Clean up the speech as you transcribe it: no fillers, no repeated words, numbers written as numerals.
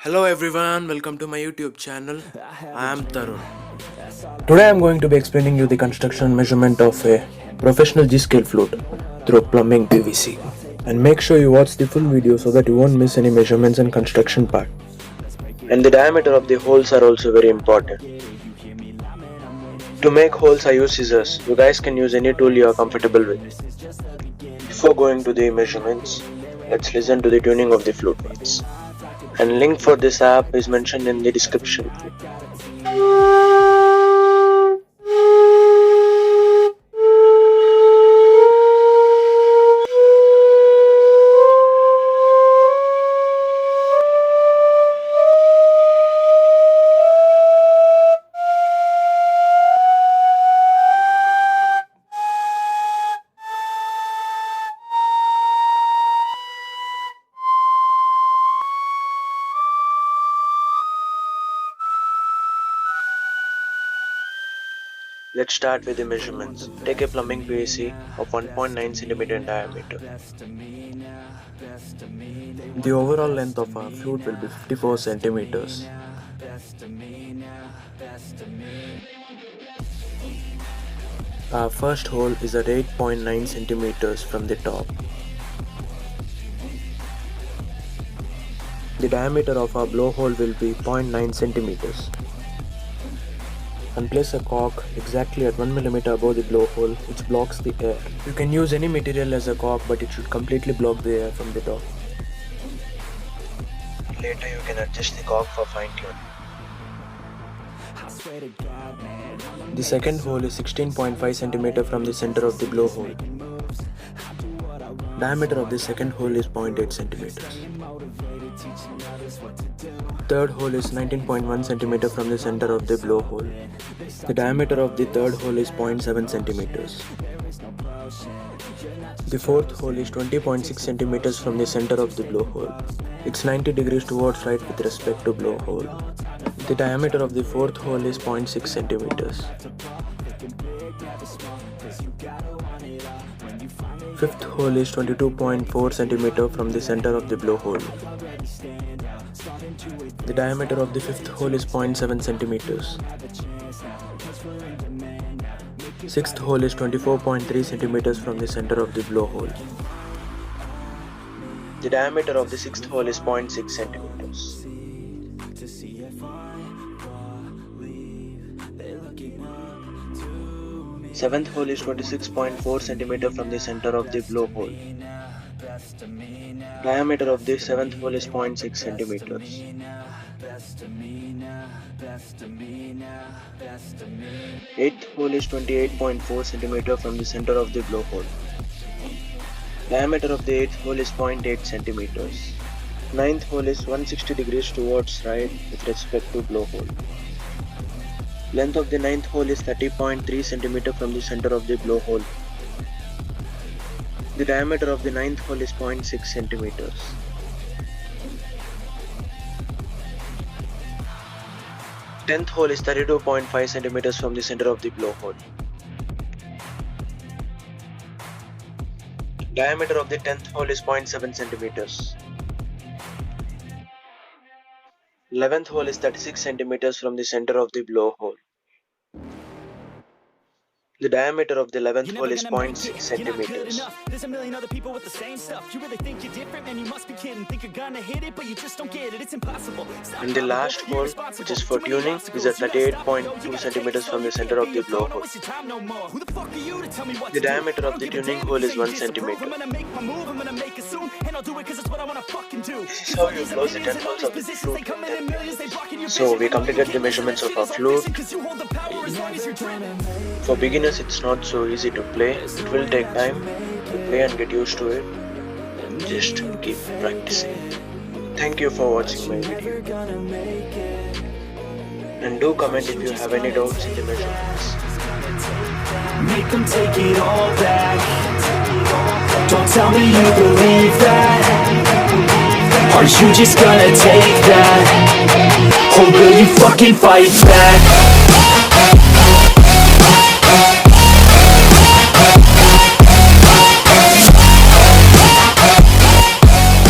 Hello everyone, welcome to my YouTube channel. I am Tarun. Today I am going to be explaining you the construction measurement of a professional G-scale flute through plumbing PVC. And make sure you watch the full video so that you won't miss any measurements and construction part. And the diameter of the holes are also very important. To make holes I use scissors. You guys can use any tool you are comfortable with. Before going to the measurements, let's listen to the tuning of the flute parts. And link for this app is mentioned in the description. Let's start with the measurements. Take a plumbing PVC of 1.9 cm in diameter. The overall length of our flute will be 54 centimeters. Our first hole is at 8.9 centimeters from the top. The diameter of our blowhole will be 0.9 centimeters. And place a cork exactly at 1 mm above the blowhole, which blocks the air. You can use any material as a cork, but it should completely block the air from the top. Later you can adjust the cork for fine tuning. The second hole is 16.5 cm from the center of the blowhole. Diameter of the second hole is 0.8 centimeters. Third hole is 19.1 cm from the center of the blowhole. The diameter of the third hole is 0.7 centimeters. The fourth hole is 20.6 centimeters from the center of the blowhole. It's 90 degrees towards right with respect to blowhole. The diameter of the fourth hole is 0.6 centimeters. Fifth hole is 22.4 centimeters from the center of the blowhole. The diameter of the fifth hole is 0.7 centimeters. Sixth hole is 24.3 centimeters from the center of the blowhole. The diameter of the sixth hole is 0.6 centimeters. Seventh hole is 26.4 centimeters from the center of the blowhole. Diameter of the seventh hole is 0.6 centimeters. Eighth hole is 28.4 centimeters from the center of the blowhole. Diameter of the eighth hole is 0.8 centimeters. Ninth hole is 160 degrees towards right with respect to blowhole. Length of the ninth hole is 30.3 centimeters from the center of the blowhole. The diameter of the ninth hole is 0.6 centimeters. Tenth hole is 32.5 centimeters from the center of the blowhole. Diameter of the 10th hole is 0.7 centimeters. 11th hole is 36 centimeters from the center of the blowhole. The diameter of the 11th hole is 0.6 centimeters. There's a million other people with the same stuff. You really think you're different, man? You must be kidding. Think you're gonna hit it, but you just don't get it. It's impossible. And the last hole, which is for tuning, is at 38.2 centimeters from the center of the blowhole. The diameter of the tuning hole is 1 centimeter. This is how you close the 10 holes of the flute in 10 minutes. So we completed the measurements of our flute. For beginners it's not so easy to play. It will take time to play and get used to it. And just keep practicing. Thank you for watching my video. And do comment if you have any doubts in the measurements. Make them take it all back. Don't tell me you believe that. Are you just gonna take that? Or will you fucking fight back?